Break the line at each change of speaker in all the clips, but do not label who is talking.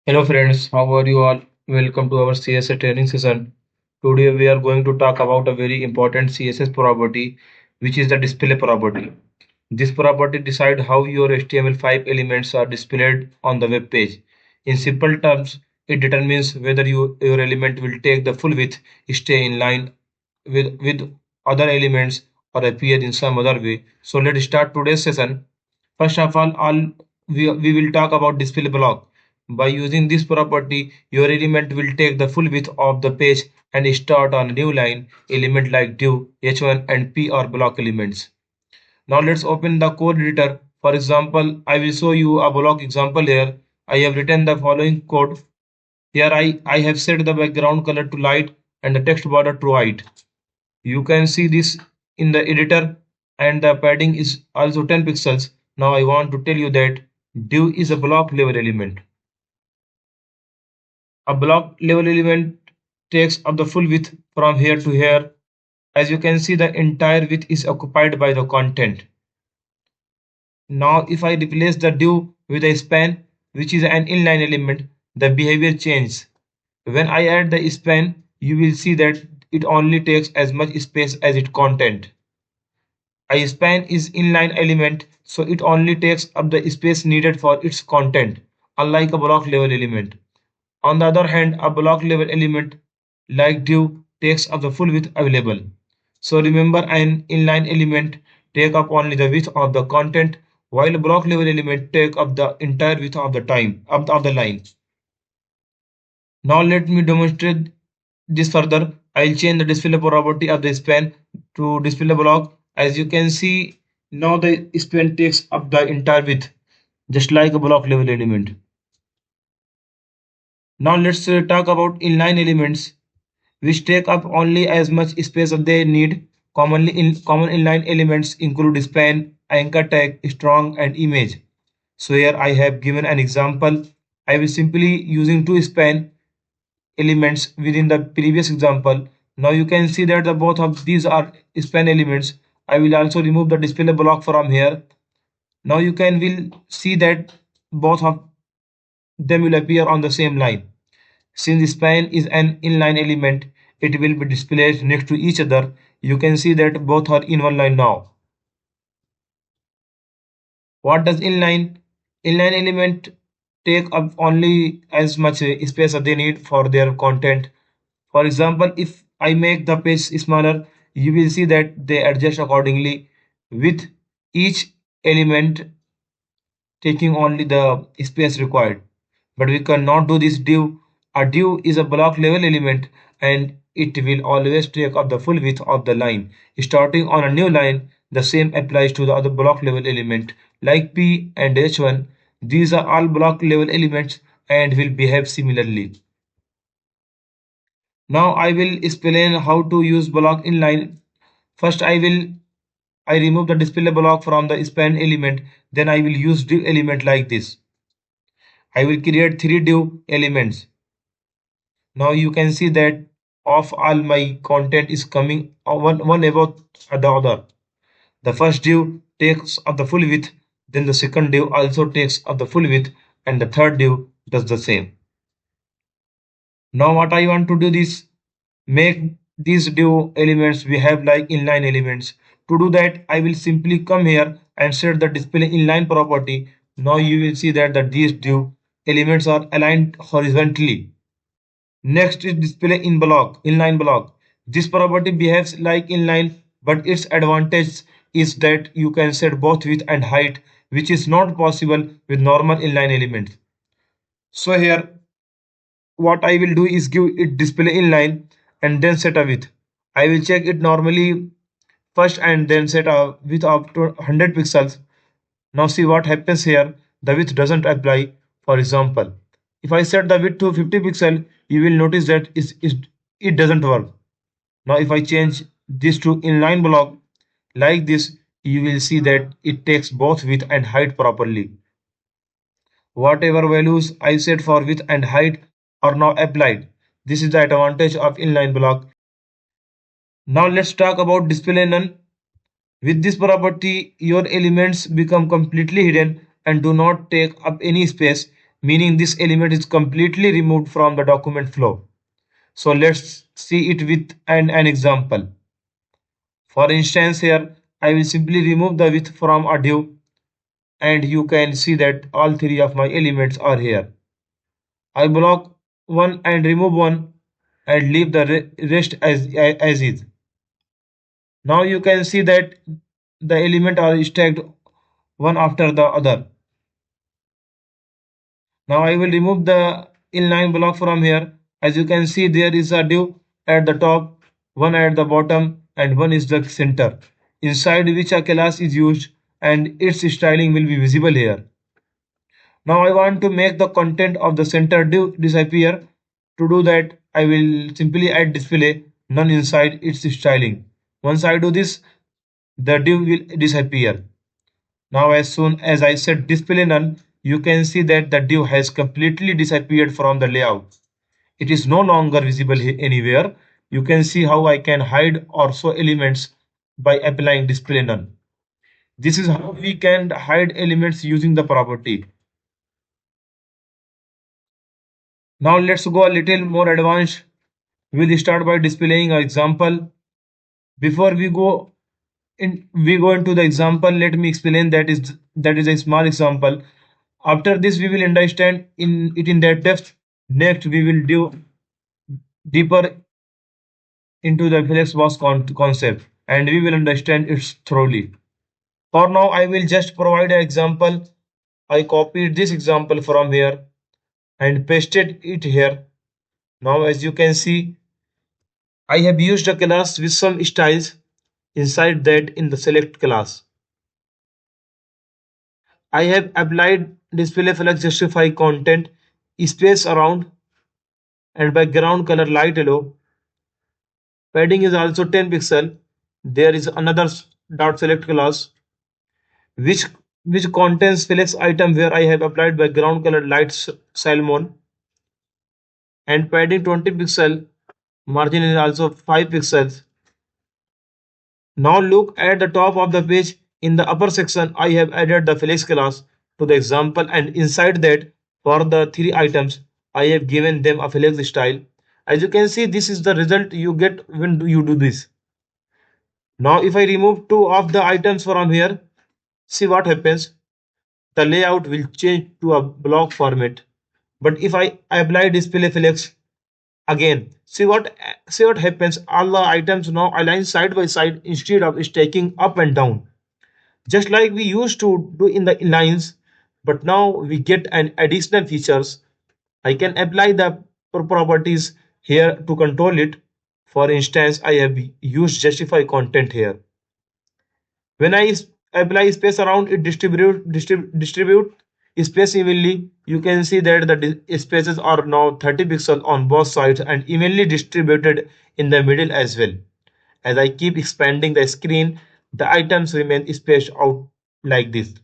Hello friends, how are you all? Welcome to our CSS training session. Today we are going to talk about a very important CSS property, which is the display property. This property decides how your HTML5 elements are displayed on the web page. In simple terms, it determines whether your element will take the full width, stay in line with other elements, or appear in some other way. So let's start today's session. First of all we will talk about display block. By using this property, your element will take the full width of the page and start on a new line. Element like div, h1 and p are block elements. Now let's open the code editor. For example, I will show you a block example here. I have written the following code. Here I have set the background color to light and the text border to white. You can see this in the editor, and the padding is also 10 pixels. Now I want to tell you that div is a block level element. A block level element takes up the full width from here to here. As you can see, the entire width is occupied by the content. Now if I replace the div with a span, which is an inline element, the behavior changes. When I add the span, you will see that it only takes as much space as its content. A span is inline element, so it only takes up the space needed for its content, unlike a block level element. On the other hand, a block level element like div takes up the full width available. So remember, an inline element take up only the width of the content, while a block level element take up the entire width of the line. Now let me demonstrate this further. I'll change the display property of the span to display block. As you can see, now the span takes up the entire width, just like a block level element. Now let's talk about inline elements, which take up only as much space as they need. Common inline elements include span, anchor tag, strong, and image. So here I have given an example. I will simply using two span elements within the previous example. Now you can see that the both of these are span elements. I will also remove the display block from here. Now you can will see that both of them will appear on the same line. Since span is an inline element, it will be displayed next to each other. You can see that both are in one line now. What does inline? Inline element take up only as much space as they need for their content. For example, if I make the page smaller, you will see that they adjust accordingly, with each element taking only the space required. But we cannot do this div. A div is a block level element, and it will always take up the full width of the line. Starting on a new line, the same applies to the other block level element like P and H1. These are all block level elements and will behave similarly. Now I will explain how to use block inline. First I remove the display block from the span element. Then I will use div element like this. I will create three div elements. Now you can see that of all my content is coming one above the other. The first div takes up the full width, then the second div also takes up the full width, and the third div does the same. Now what I want to do is make these div elements behave like inline elements. To do that, I will simply come here and set the display inline property. Now you will see that these div elements are aligned horizontally. Next is display inline block. This property behaves like inline, but its advantage is that you can set both width and height, which is not possible with normal inline elements. So here what I will do is give it display inline and then set a width. I will check it normally first and then set a width of 100 pixels. Now see what happens here. The width doesn't apply. For example, if I set the width to 50 pixel, you will notice that it doesn't work. Now if I change this to inline block like this, you will see that it takes both width and height properly. Whatever values I set for width and height are now applied. This is the advantage of inline block. Now let's talk about display none. With this property, your elements become completely hidden and do not take up any space. meaning this element is completely removed from the document flow. So let's see it with an example. For instance, here I will simply remove the width from a div, and you can see that all three of my elements are here. I block one and remove one and leave the rest as is. Now you can see that the elements are stacked one after the other. Now I will remove the inline block from here. As you can see, there is a div at the top, one at the bottom, and one is the center, inside which a class is used, and its styling will be visible here. Now I want to make the content of the center div disappear. To do that, I will simply add display none inside its styling. Once I do this, the div will disappear. Now as soon as I set display none, you can see that the div has completely disappeared from the layout. It is no longer visible anywhere. You can see how I can hide or show elements by applying display none. This is how we can hide elements using the property. Now let's go a little more advanced. We'll start by displaying an example. Before we go into the example, let me explain that is a small example. After this, we will understand in that depth. Next, we will do deeper into the Flexbox concept, and we will understand it thoroughly. For now, I will just provide an example. I copied this example from here and pasted it here. Now, as you can see, I have used a class with some styles inside that in the select class. I have applied display flex justify content space around and background color light yellow. Padding is also 10 pixel. There is another dot select class which which contains flex item where I have applied background color light salmon and padding 20 pixel. Margin is also 5 pixels. Now look at the top of the page. In the upper section, I have added the flex class to the example, and inside that, for the three items, I have given them a flex style. As you can see, this is the result you get when you do this. Now if I remove two of the items from here, see what happens. The layout will change to a block format. But if I apply display flex again, see what happens. All the items now align side by side instead of stacking up and down, just like we used to do in the lines. But now we get an additional features. I can apply the properties here to control it. For instance, I have used justify content here. When I apply space around it, distribute space evenly. You can see that the spaces are now 30 pixels on both sides and evenly distributed in the middle as well. As I keep expanding the screen, the items remain spaced out like this.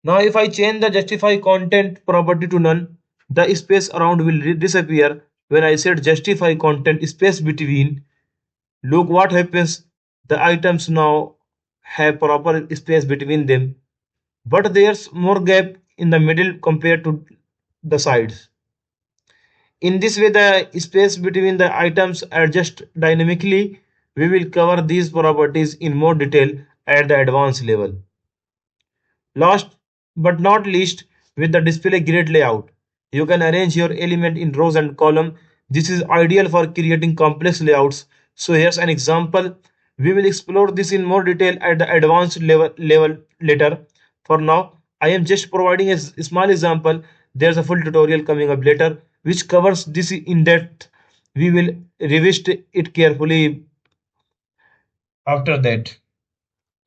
Now if I change the justify content property to none, the space around will disappear. When I set justify content space between, look what happens. The items now have proper space between them, but there's more gap in the middle compared to the sides. In this way, the space between the items adjust dynamically. We will cover these properties in more detail at the advanced level. Last but not least, with the display grid layout, you can arrange your element in rows and column. This is ideal for creating complex layouts. So here's an example. We will explore this in more detail at the advanced level later. For now, I am just providing a small example. There's a full tutorial coming up later which covers this in depth. We will revisit it carefully after that.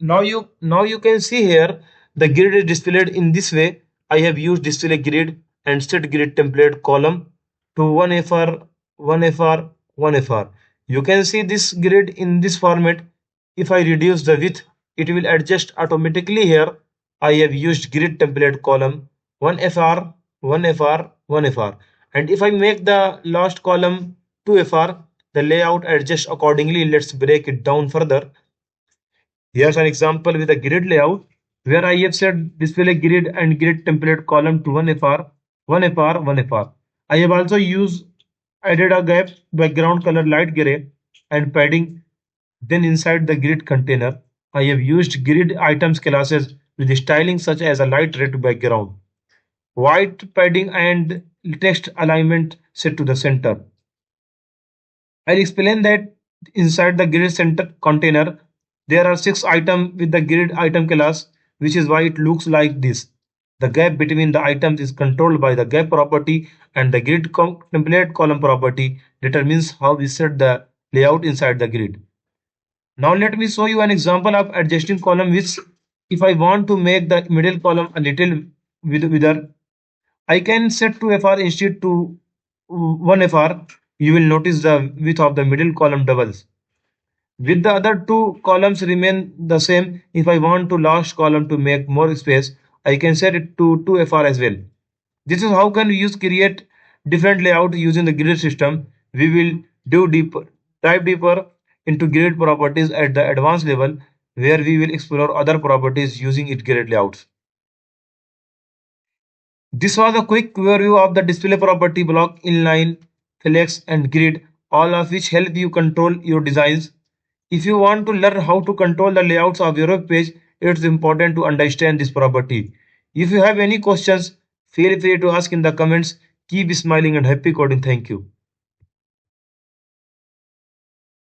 Now you can see here the grid is displayed in this way. I have used display grid and set grid template column to 1fr 1fr 1fr. You can see this grid in this format. If I reduce the width, it will adjust automatically here. I have used grid template column 1fr 1fr 1fr, and if I make the last column 2fr, the layout adjusts accordingly. Let's break it down further. Here's an example with a grid layout. where I have set display grid and grid template column to 1FR, 1FR, 1FR. I have also used added a gap background color light gray and padding. Then inside the grid container, I have used grid items classes with styling such as a light red background, white padding and text alignment set to the center. I'll explain that inside the grid center container, there are 6 items with the grid item class, which is why it looks like this. The gap between the items is controlled by the gap property, and the grid template column property determines how we set the layout inside the grid. Now let me show you an example of adjusting column, which if I want to make the middle column a little wider, I can set 2FR instead to 1FR. You will notice the width of the middle column doubles. With the other 2 columns remain the same. If I want to last column to make more space, I can set it to 2FR as well. This is how can we use create different layout using the grid system. We will dive deeper into grid properties at the advanced level, where we will explore other properties using it grid layouts. This was a quick overview of the display property block, inline, flex, and grid, all of which help you control your designs. If you want to learn how to control the layouts of your web page, it's important to understand this property. If you have any questions, feel free to ask in the comments. Keep smiling and happy coding. Thank you.